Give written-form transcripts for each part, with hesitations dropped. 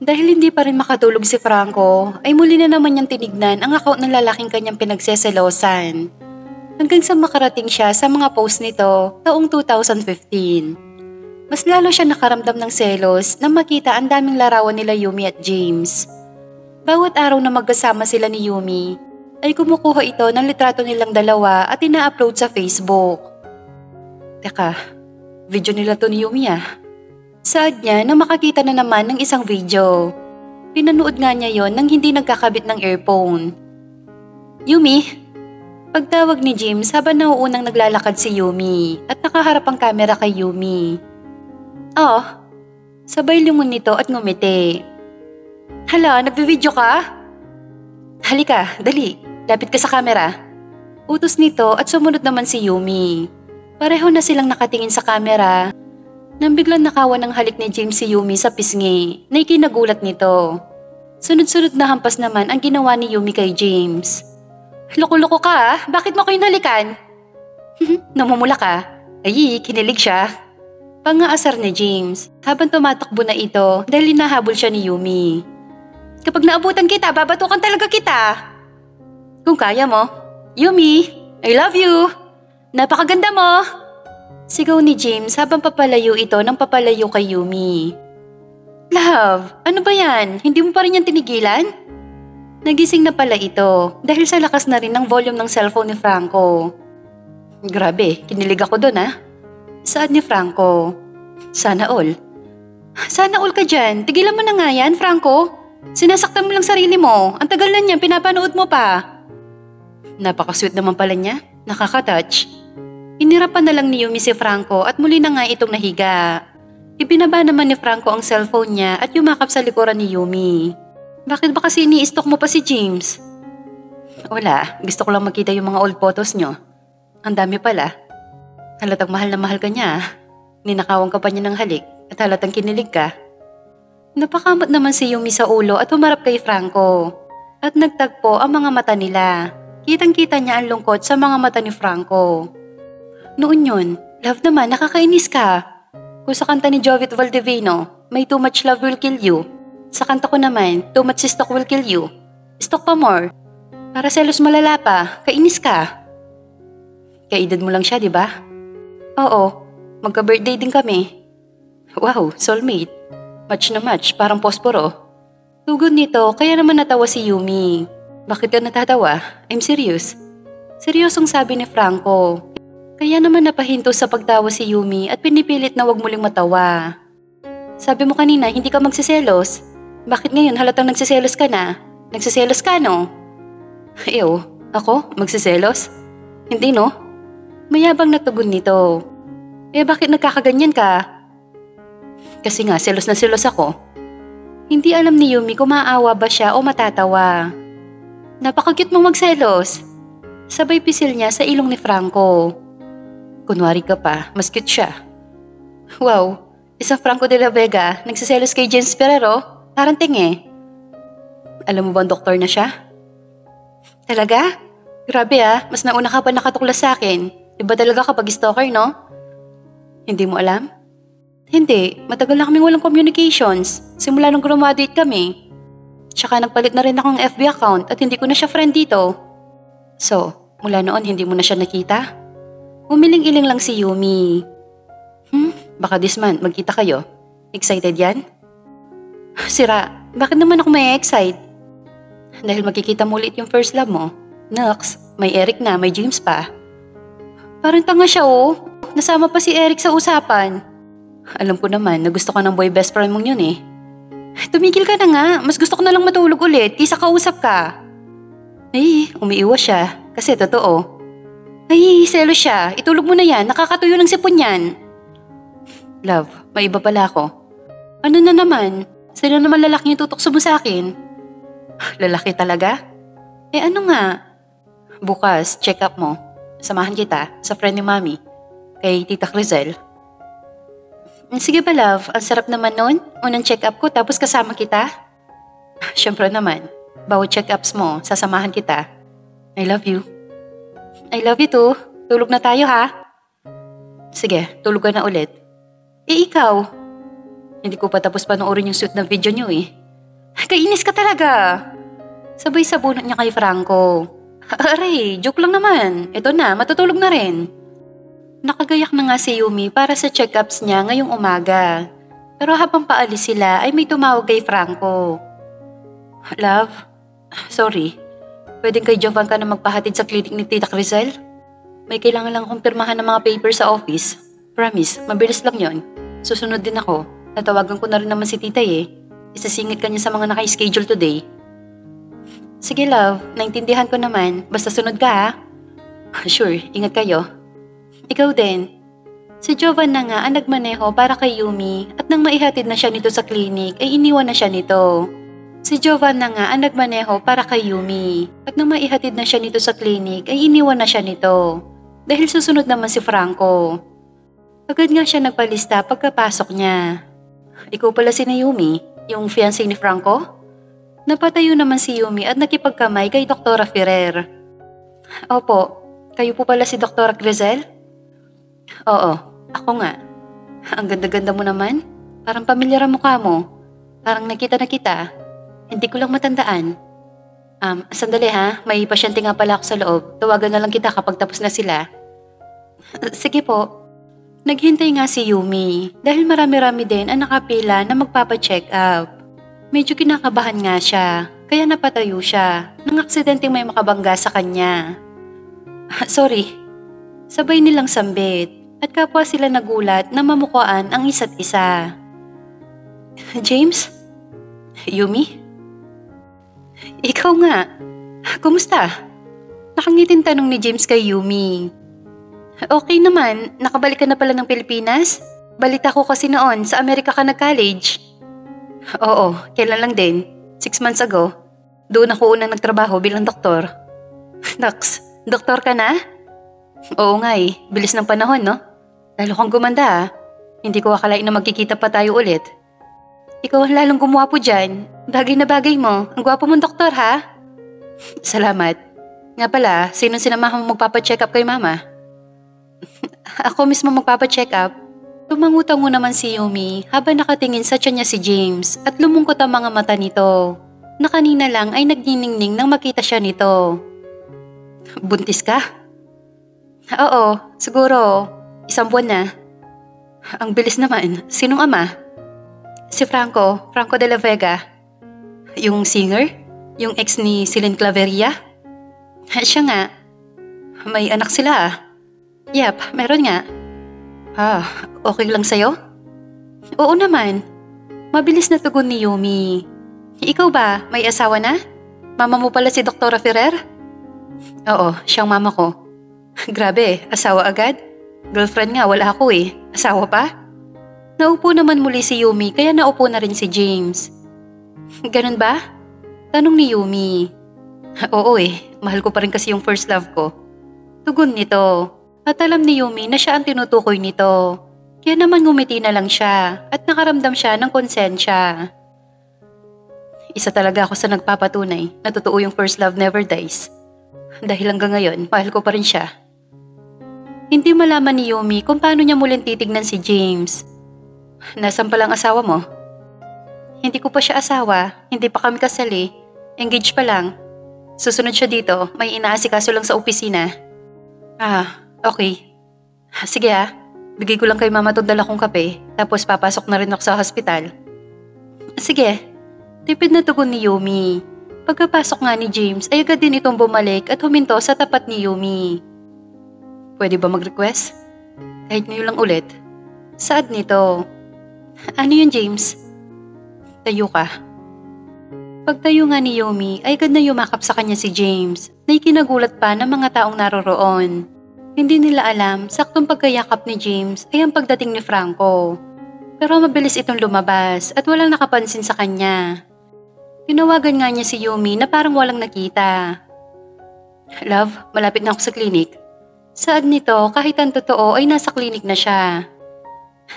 Dahil hindi pa rin makatulog si Franco, ay muli na naman niyang tinignan ang account ng lalaking kanyang pinagseselosan. Hanggang sa makarating siya sa mga post nito taong 2015. Mas lalo siya nakaramdam ng selos nang makita ang daming larawan nila Yumi at James. Bawat araw na magkasama sila ni Yumi, ay kumukuha ito ng litrato nilang dalawa at ina-upload sa Facebook. Teka, video nila to ni Yumi ah. Saad niya na makakita na naman ng isang video. Pinanood nga niya yon nang hindi nagkakabit ng earphone. Yumi! Pagtawag ni James habang nauunang naglalakad si Yumi at nakaharap ang kamera kay Yumi. Oh, sabay lungon nito at ngumiti. Hala, nagbe-video ka? Halika, dali, lapit ka sa kamera. Utos nito at sumunod naman si Yumi. Pareho na silang nakatingin sa kamera nang biglang nakawan ng halik ni James si Yumi sa pisngi na ikinagulat nito. Sunod-sunod na hampas naman ang ginawa ni Yumi kay James. Loko-loko ka ah, bakit mo ko hinalikan? Namumula ka? Ay, kinilig siya. Pangaasar ni James habang tumatakbo na ito dahil hinahabol siya ni Yumi. Kapag naabutan kita, babatukan talaga kita. Kung kaya mo. Yumi, I love you. Napakaganda mo. Sigaw ni James habang papalayo ito ng papalayo kay Yumi. Love, ano ba yan? Hindi mo pa rin yan tinigilan? Nagising na pala ito dahil sa lakas na rin ng volume ng cellphone ni Franco. Grabe, kinilig ako dun ah. Saad ni Franco. Sana all. Sana all ka dyan. Tigilan mo na nga yan, Franco. Sinasaktan mo lang sarili mo. Ang tagal na niyan, pinapanood mo pa. Napaka-sweet naman pala niya. Nakaka-touch. Inirapan na lang ni Yumi si Franco at muli na nga itong nahiga. Ibinaba naman ni Franco ang cellphone niya at yumakap sa likuran ni Yumi. Bakit ba kasi ini-stalk mo pa si James? Wala, gusto ko lang makita yung mga old photos nyo. Ang dami pala. Halatang mahal na mahal ka niya. Ninakawan ka pa niya ng halik at halatang kinilig ka. Napakamot naman si Yumi sa ulo at humarap kay Franco. At nagtagpo ang mga mata nila. Kitang-kita niya ang lungkot sa mga mata ni Franco. Noon yun, love naman, nakakainis ka. Kung sa kanta ni Jovit Valdivino, may too much love will kill you. Sa kanta ko naman, too much stalk will kill you. Stalk pa more. Para selos malala pa, kainis ka. Kaedad mo lang siya, di ba? Oo, magka-birthday din kami. Wow, soulmate. Match na match, parang posporo. Tugod nito, kaya naman natawa si Yumi. Bakit ka natatawa? I'm serious. Seryosong sabi ni Franco. Kaya naman napahinto sa pagtawa si Yumi at pinipilit na wag muling matawa. Sabi mo kanina hindi ka magsiselos. Bakit ngayon halatang nagsiselos ka na? Nagsiselos ka no? Ew, ako? Magsiselos? Hindi no? Mayabang na tugon nito. Bakit nagkakaganyan ka? Kasi nga selos na selos ako. Hindi alam ni Yumi kung maawa ba siya o matatawa. Napaka-cute mong magselos. Sabay pisil niya sa ilong ni Franco. Kunwari ka pa, mas cute siya. Wow, isang Franco de la Vega, nagsiselos kay James Ferrero, parang tingi. Alam mo ba ang doktor na siya? Talaga? Grabe ah, mas nauna ka pa nakatuklas sa akin. Iba talaga kapag stalker, no? Hindi mo alam? Hindi, matagal na kaming walang communications. Simula nung graduate kami. Tsaka nagpalit na rin akong FB account at hindi ko na siya friend dito. So, mula noon hindi mo na siya nakita? Umiling-iling lang si Yumi. Baka this month magkita kayo. Excited yan? Sira, bakit naman ako may excite? Dahil magkikita mo ulit yung first love mo. Naks, may Eric na, may James pa. Parang tanga siya oh. Nasama pa si Eric sa usapan. Alam ko naman na gusto ka ng boy best friend mong yun eh. Tumigil ka na nga, mas gusto ko na lang matulog ulit kaysa kausap ka. Ay, umiiwas siya kasi totoo. Ay, selos siya. Itulog mo na yan. Nakakatuyo ng sipon yan. Love, may iba pala ako. Ano na naman? Sino naman lalaki yung tutukso mo sa akin? Lalaki talaga? Ano nga? Bukas, check up mo. Samahan kita sa friend ni Mami. Kay Tita Crizel. Sige ba love, ang sarap naman nun. Unang check up ko tapos kasama kita. Siyempre naman. Bawat check ups mo, sasamahan kita. I love you. I love you too. Tulog na tayo ha? Sige, tulog ka na ulit. Ikaw? Hindi ko pa tapos panoorin yung shoot ng video nyo eh. Kainis ka talaga. Sabay sabunot niya kay Franco. Aray, joke lang naman. Ito na, matutulog na rin. Nakagayak na nga si Yumi para sa check-ups niya ngayong umaga. Pero habang paalis sila ay may tumawag kay Franco. Love, sorry. Pwedeng kay Jovan ka na magpahatid sa clinic ni Tita Crisel? May kailangan lang kumpirmahan ng mga papers sa office. Promise, mabilis lang yon. Susunod din ako. Natawagan ko na rin naman si Tita eh. Isasingit ka niya sa mga naka-schedule today. Sige love, naintindihan ko naman. Basta sunod ka ha. Sure, ingat kayo. Ikaw din. Si Jovan na nga ang nagmaneho para kay Yumi at nang maihatid na siya nito sa clinic ay iniwan na siya nito. Si Jovan na nga ang nagmaneho para kay Yumi at nang maihatid na siya nito sa clinic ay iniwan na siya nito. Dahil susunod naman si Franco. Agad nga siya nagpalista pagkapasok niya. Ikaw pala si Naomi, yung fiancé ni Franco? Napatayo naman si Yumi at nakipagkamay kay Dr. Ferrer. Opo, kayo po pala si Dr. Crisel? Oo, ako nga. Ang ganda-ganda mo naman. Parang pamilyar ang mukha mo. Parang nakita na kita. Hindi ko lang matandaan. Sandali ha, may pasyente nga pala ako sa loob. Tawagan na lang kita kapag tapos na sila. Sige po. Naghintay nga si Yumi dahil marami-rami din ang nakapila na magpapa-check up. Medyo kinakabahan nga siya, kaya napatayo siya nang aksidenteng may makabangga sa kanya. Sorry. Sabay nilang sambit at kapwa sila nagulat na mamukuan ang isa't isa. James? Yumi? Ikaw nga. Kumusta? Nakangiting tanong ni James kay Yumi. Okay naman, nakabalik ka na pala ng Pilipinas? Balita ko kasi noon sa Amerika ka nag-college. Oo, kailan lang din. 6 months ago. Doon ako unang nagtrabaho bilang doktor. Naks, doktor ka na? Oo nga eh, bilis ng panahon no? Lalo kang gumanda ah. Hindi ko akalain na magkikita pa tayo ulit. Ikaw ang lalong gumwapo dyan. Bagay na bagay mo. Ang gwapo mong doktor ha? Salamat. Nga pala, sinong sinamahan mo magpapacheck up kay mama? Ako mismo magpapacheck up. Tumangutang mo naman si Yumi habang nakatingin sa tiyan niya si James at lumungkot ang mga mata nito na kanina lang ay nagniningning nang makita siya nito. Buntis ka? Oo, siguro 1 buwan na. Ang bilis naman. Sinong ama? Si Franco de la Vega. Yung singer? Yung ex ni Celine Claveria? Siya nga. May anak sila ah. Yep, meron nga. Okay lang sa'yo? Oo naman. Mabilis na tugon ni Yumi. Ikaw ba, may asawa na? Mama mo pala si Dr. Ferrer? Oo, siyang mama ko. Grabe, asawa agad? Girlfriend nga, wala ako eh. Asawa pa? Naupo naman muli si Yumi kaya naupo na rin si James. Ganun ba? Tanong ni Yumi. Oo eh, mahal ko pa rin kasi yung first love ko. Tugon nito. At alam ni Yumi na siya ang tinutukoy nito. Kaya naman ngumiti na lang siya at nakaramdam siya ng konsensya. Isa talaga ako sa nagpapatunay na totoo yung first love never dies. Dahil hanggang ngayon, mahal ko pa rin siya. Hindi malaman ni Yumi kung paano niya muling titignan si James. Nasaan palang asawa mo? Hindi ko pa siya asawa, hindi pa kami kasali. Engaged pa lang. Susunod siya dito, may inaasikaso lang sa opisina. Okay. Sige bigay ko lang kay mama itong dala kong kape, tapos papasok na rin ako sa hospital. Sige. Tipid na tugon ni Yumi. Pagkapasok nga ni James ay agad din itong bumalik at huminto sa tapat ni Yumi. Pwede ba mag-request? Kahit ngayon lang ulit. Saad nito. Ano yun James? Tayo ka. Pagtayo nga ni Yumi ay agad na yumakap sa kanya si James na ikinagulat pa ng mga taong naroroon. Hindi nila alam saktong pagkayakap ni James ay ang pagdating ni Franco. Pero mabilis itong lumabas at walang nakapansin sa kanya. Tinawagan nga niya si Yumi na parang walang nakita. Love, malapit na ako sa klinik. Saad nito kahit ang totoo ay nasa klinik na siya.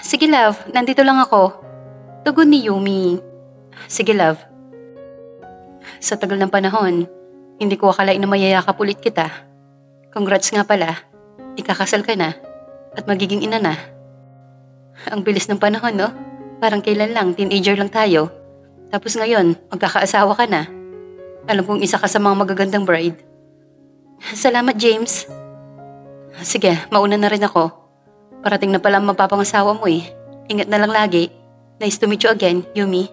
Sige love, nandito lang ako. Tugon ni Yumi. Sige love. Sa tagal ng panahon, hindi ko akalain na mayayakap ulit kita. Congrats nga pala. Ikakasal ka na at magiging ina na. Ang bilis ng panahon, no? Parang kailan lang, teenager lang tayo. Tapos ngayon, magkakaasawa ka na. Alam kong isa ka sa mga magagandang bride. Salamat, James. Sige, mauna na rin ako. Parating na pala ang mapapangasawa mo eh. Ingat na lang lagi. Nice to meet you again, Yumi.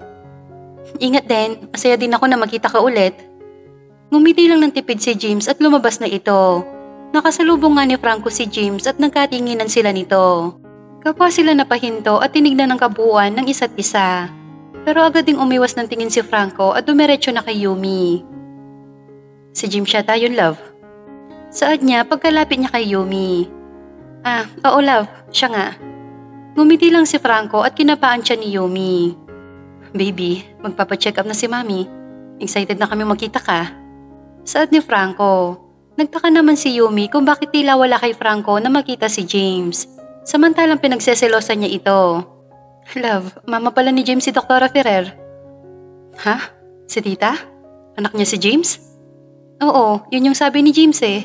Ingat din, masaya din ako na makita ka ulit. Ngumiti lang ng tipid si James at lumabas na ito. Nakasalubong nga ni Franco si James at nagkatinginan sila nito. Kapwa sila napahinto at tinignan ng kabuuan ng isa't isa. Pero agad ding umiwas ng tingin si Franco at dumiretso na kay Yumi. Si James yata yun, love. Saad niya pagkalapit niya kay Yumi. Oo love, siya nga. Ngumiti lang si Franco at kinapaan siya ni Yumi. Baby, magpapacheck up na si Mami. Excited na kami makita ka. Saad ni Franco. Nagtaka naman si Yumi kung bakit tila wala kay Franco na makita si James. Samantalang pinagseselosan niya ito. Love, mama pala ni James si Dr. Ferrer. Ha? Si tita? Anak niya si James? Oo, yun yung sabi ni James eh.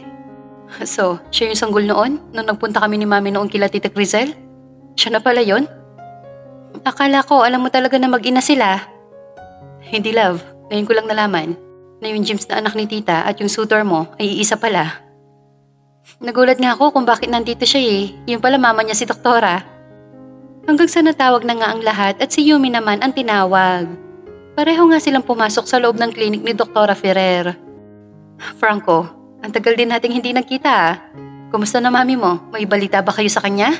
So, siya yung sanggol noon nung nagpunta kami ni Mami noon kila Tita Crizel? Siya na pala yun? Akala ko alam mo talaga na mag-ina sila. Hindi love, ngayon ko lang nalaman na yung James na anak ni tita at yung suitor mo ay iisa pala. Nagulat nga ako kung bakit nandito siya eh. Yung pala mama niya si Doktora. Hanggang sa natawag na nga ang lahat at si Yumi naman ang tinawag. Pareho nga silang pumasok sa loob ng klinik ni Doktora Ferrer. Franco, ang tagal din nating hindi nagkita ah. Kumusta na mami mo? May balita ba kayo sa kanya?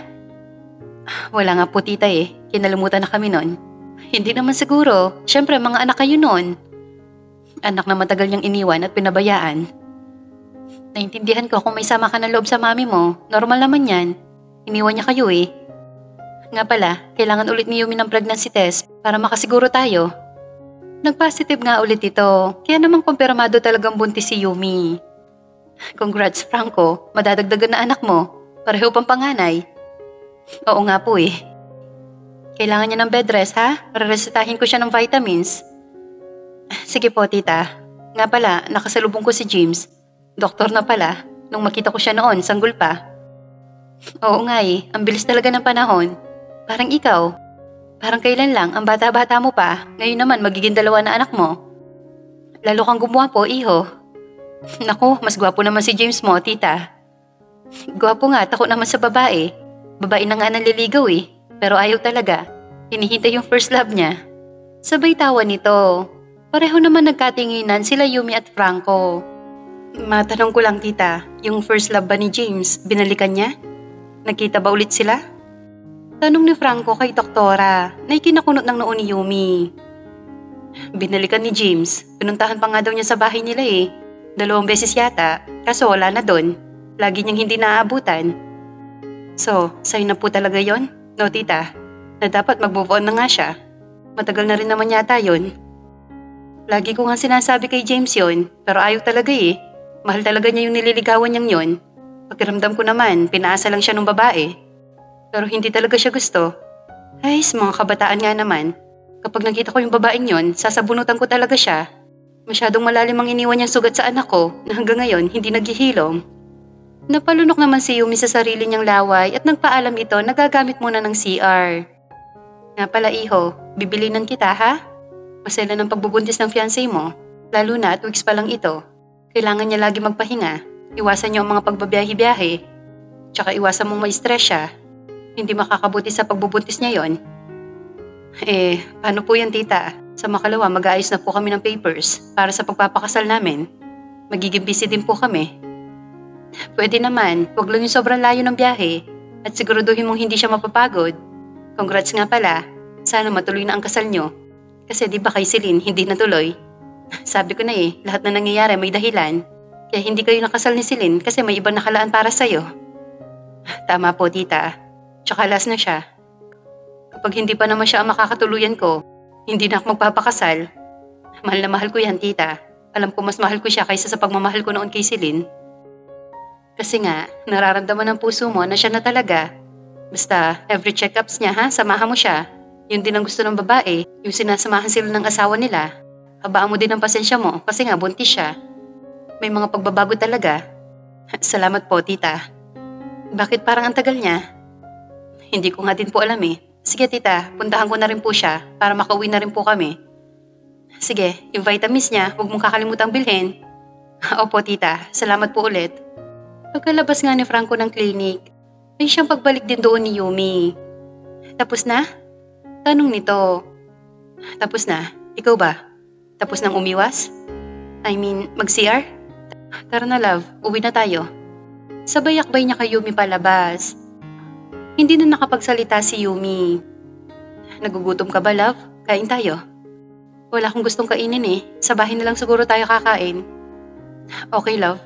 Wala nga po tita eh. Kinalimutan na kami nun. Hindi naman siguro. Siyempre mga anak kayo nun. Anak na matagal niyang iniwan at pinabayaan. Naintindihan ko kung may sama ka na loob sa mami mo. Normal naman yan. Iniwan niya kayo eh. Nga pala, kailangan ulit ni Yumi ng pregnancy test para makasiguro tayo. Nag-positive nga ulit ito. Kaya namang kumpirmado talagang buntis si Yumi. Congrats Franco, madadagdagan na anak mo. Pareho pang panganay. Oo nga po eh. Kailangan niya ng bed rest ha? Reresetahin ko siya ng vitamins. Sige po tita. Nga pala, nakasalubong ko si James. Doktor na pala. Nung makita ko siya noon, sanggol pa. Oo nga eh, ang bilis talaga ng panahon. Parang ikaw. Parang kailan lang, ang bata-bata mo pa. Ngayon naman, magiging 2 na anak mo. Lalo kang gumwapo, iho. Naku, mas gwapo naman si James mo, tita. Gwapo nga, takot naman sa babae. Babae na nga naliligaw eh, pero ayaw talaga. Hinihintay yung first love niya. Sabay tawa nito. Pareho naman nagkatinginan sila Yumi at Franco. Matanong ko lang tita, yung first love ba ni James, binalikan niya? Nagkita ba ulit sila? Tanong ni Franco kay Doktora na ikinakunot ng noo ni Yumi. Binalikan ni James, pinuntahan pa nga daw niya sa bahay nila eh. 2 beses yata, kaso wala na doon. Lagi niyang hindi naaabutan. So, sa'yo na po talaga yon? No, tita? Na dapat mag-move on na nga siya. Matagal na rin naman yata yon. Lagi ko nga sinasabi kay James yon, pero ayaw talaga eh. Mahal talaga niya yung nililigawan niyang yon. Pakiramdam ko naman, pinaasa lang siya ng babae. Pero hindi talaga siya gusto. Ay, sa mga kabataan nga naman. Kapag nakita ko yung babaeng yon, sasabunutan ko talaga siya. Masyadong malalim ang iniwan niyang sugat sa anak ko na hanggang ngayon hindi naghihilom. Napalunok naman si Yumi sa sarili niyang laway at nagpaalam ito na gagamit muna ng CR. Nga pala iho, bibilinan kita ha? Masela ng pagbubuntis ng fiancé mo, lalo na at weeks pa lang ito. Kailangan niya lagi magpahinga, iwasan niyo ang mga pagbabiyahe-biyahe. Tsaka iwasan mong ma-stress siya. Hindi makakabuti sa pagbubuntis niya yon. Paano po yan tita? Sa makalawa mag-aayos na po kami ng papers para sa pagpapakasal namin. Magiging busy din po kami. Pwede naman, huwag lang yung sobrang layo ng biyahe at siguraduhin mong hindi siya mapapagod. Congrats nga pala, sana matuloy na ang kasal nyo. Kasi di ba kay Celine hindi natuloy? Sabi ko na eh, lahat na nangyayari may dahilan. Kaya hindi kayo nakasal ni Celine kasi may ibang nakalaan para sa'yo. Tama po tita, tsaka last na siya. Kapag hindi pa naman siya ang makakatuluyan ko, hindi na ako magpapakasal. Mahal na mahal ko yan tita. Alam ko mas mahal ko siya kaysa sa pagmamahal ko noon kay Celine. Kasi nga, nararamdaman ng puso mo na siya na talaga. Basta, every check-ups niya ha, samahan mo siya. Yun din ang gusto ng babae, yung sinasamahan sila ng asawa nila. Habaan mo din ang pasensya mo kasi nga buntis siya. May mga pagbabago talaga. Salamat po, tita. Bakit parang ang tagal niya? Hindi ko nga din po alam eh. Sige tita, puntahan ko na rin po siya para makauwi na rin po kami. Sige, yung vitamins niya, huwag mong kakalimutang bilhin. Opo tita, salamat po ulit. Pagkalabas nga ni Franco ng clinic, ay siyang pagbalik din doon ni Yumi. Tapos na? Tanong nito. Tapos na? Ikaw ba? Tapos nang umiwas? I mean, mag-CR? Tara na love, uwi na tayo. Sabay akbay niya kay Yumi palabas. Hindi na nakapagsalita si Yumi. Nagugutom ka ba love? Kain tayo. Wala akong gustong kainin eh. Sa bahay na lang siguro tayo kakain. Okay love.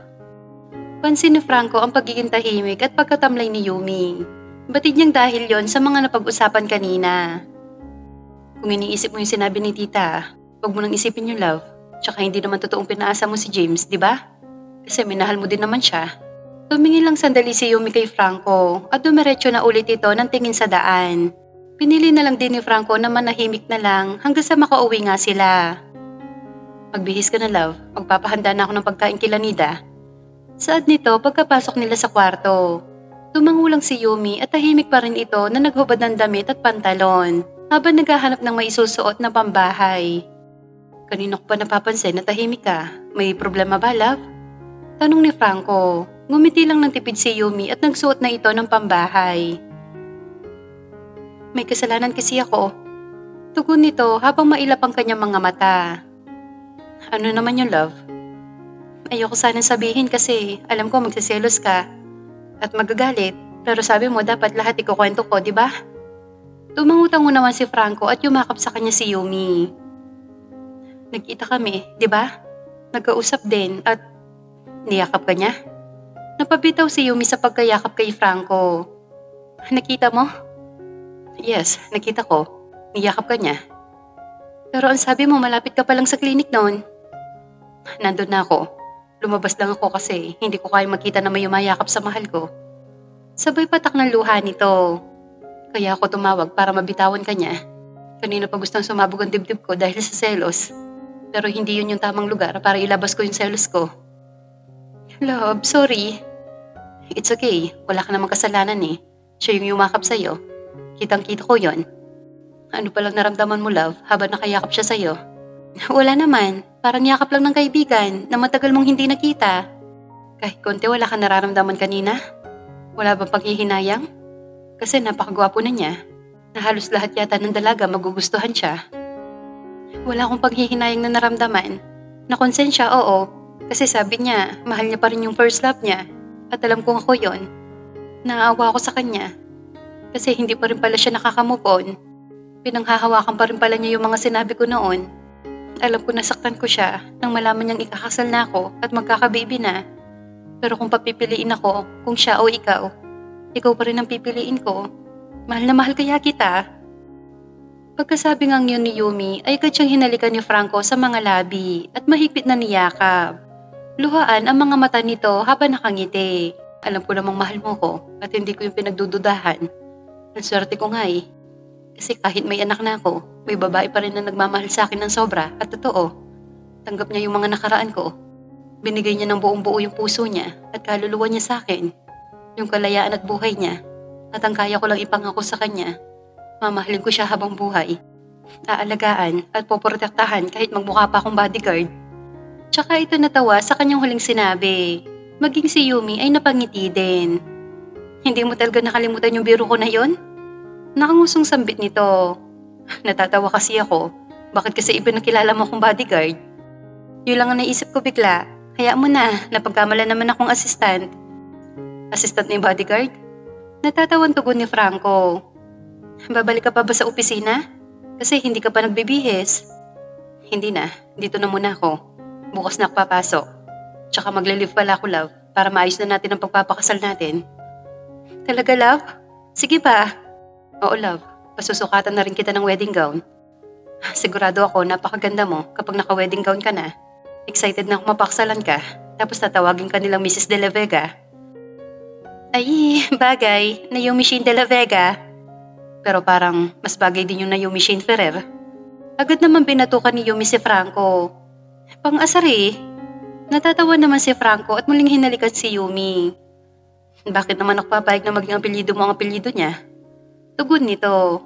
Pansin ni Franco ang pagiging tahimik at pagkatamlay ni Yumi. Batid niyang dahil yon sa mga napag-usapan kanina. Kung iniisip mo yung sinabi ni tita, huwag mo nang isipin yung love. Tsaka hindi naman totoong pinaasa mo si James, di ba? Kasi minahal mo din naman siya. Tumingin lang sandali si Yumi kay Franco at dumiretso na ulit ito ng tingin sa daan. Pinili na lang din ni Franco na manahimik na lang hanggang sa makauwi nga sila. Magbihis ka na love, magpapahanda na ako ng pagkain kila Nida. Saad nito pagkapasok nila sa kwarto. Tumangulang si Yumi at tahimik pa rin ito na naghubad ng damit at pantalon habang naghahanap ng maisusuot na pambahay. Kanina ko pa napapansin na tahimik ka. May problema ba love? Tanong ni Franco. Ngumiti lang ng tipid si Yumi at nagsuot na ito ng pambahay. May kasalanan kasi ako. Tugon nito habang mailap ang kanyang mga mata. Ano naman yung love? Ayoko sanang sabihin kasi alam ko magsiselos ka at magagalit. Pero sabi mo dapat lahat ikukwento ko, di ba? Tumangutang mo naman si Franco at yumakap sa kanya si Yumi. Nagkita kami, di ba? Nagkausap din at niyakap ka niya? Napabitaw si Yumi sa pagkayakap kay Franco. Nakita mo? Yes, nakita ko. Niyakap ka niya. Pero ang sabi mo malapit ka pa lang sa klinik noon. Nandun na ako. Lumabas lang ako kasi hindi ko kaya makita na may umayakap sa mahal ko. Sabay patak ng luha nito. Kaya ako tumawag para mabitawan ka niya. Kanina pa gustong sumabog ang dibdib ko dahil sa selos. Pero hindi yun yung tamang lugar para ilabas ko yung selos ko. Love, sorry. It's okay. Wala ka namang kasalanan eh. Siya yung yumakap sa'yo. Kitang-kita ko yon. Ano palang naramdaman mo love habang nakayakap siya sa'yo? Wala naman. Parang yakap lang ng kaibigan na matagal mong hindi nakita. Kahit konti wala ka nararamdaman kanina? Wala bang paghihinayang? Kasi napakagwapo na niya. Na halos lahat yata ng dalaga magugustuhan siya. Wala akong paghihinayang na naramdaman. Nakonsensya, oo. Kasi sabi niya, mahal niya pa rin yung first love niya. At alam kong ako yon. Naaawa ako sa kanya. Kasi hindi pa rin pala siya nakakamove on. Pinanghahawakan pa rin pala niya yung mga sinabi ko noon. Alam ko nasaktan ko siya nang malaman niyang ikakasal na ako at magkakababy na. Pero kung papipiliin ako, kung siya o ikaw pa rin ang pipiliin ko. Mahal na mahal kaya kita. Pagkasabi ngang yun ni Yumi ay agad siyang hinalikan ni Franco sa mga labi at mahigpit na niyakap. Luhaan ang mga mata nito habang nakangiti. Alam ko namang mahal mo ko at hindi ko yung pinagdududahan. Ang swerte ko nga eh. Kasi kahit may anak na ako, may babae pa rin na nagmamahal sa akin ng sobra at totoo. Tanggap niya yung mga nakaraan ko. Binigay niya ng buong buo yung puso niya at kaluluwa niya sa akin. Yung kalayaan at buhay niya. At ang kaya ko lang ipangako sa kanya. Mamahalin ko siya habang buhay. Aalagaan at poprotektahan kahit magmukha pa akong bodyguard. Tsaka ito natawa sa kanyang huling sinabi. Maging si Yumi ay napangiti din. Hindi mo talaga nakalimutan yung biro ko na yon? Nakangusong sambit nito. Natatawa kasi ako. Bakit kasi ipinakilala mo akong bodyguard? Yun lang ang naisip ko bigla. Hayaan mo na, napagkamala naman akong assistant. Assistant ni bodyguard? Natatawan tugon ni Franco. Babalik ka pa ba sa opisina? Kasi hindi ka pa nagbibihis. Hindi na, dito na muna ako. Bukas na ako papasok. Tsaka magle-leave pala ako love para maayos na natin ang pagpapakasal natin. Talaga love? Sige pa. Oo love, pasusukatan na rin kita ng wedding gown. Sigurado ako napakaganda mo kapag naka-wedding gown ka na. Excited na ako mapaksalan ka, tapos tatawagin ka nilang Mrs. De La Vega. Ay, bagay, Naomi Shane De La Vega. Pero parang mas bagay din yung Naomi Shane Ferrer. Agad naman binatukan ni Yumi si Franco. Pang-asar eh. Natatawa naman si Franco at muling hinalikan si Yumi. Bakit naman ako papayag na maging apelyido mo ang apelyido niya? Tugon nito.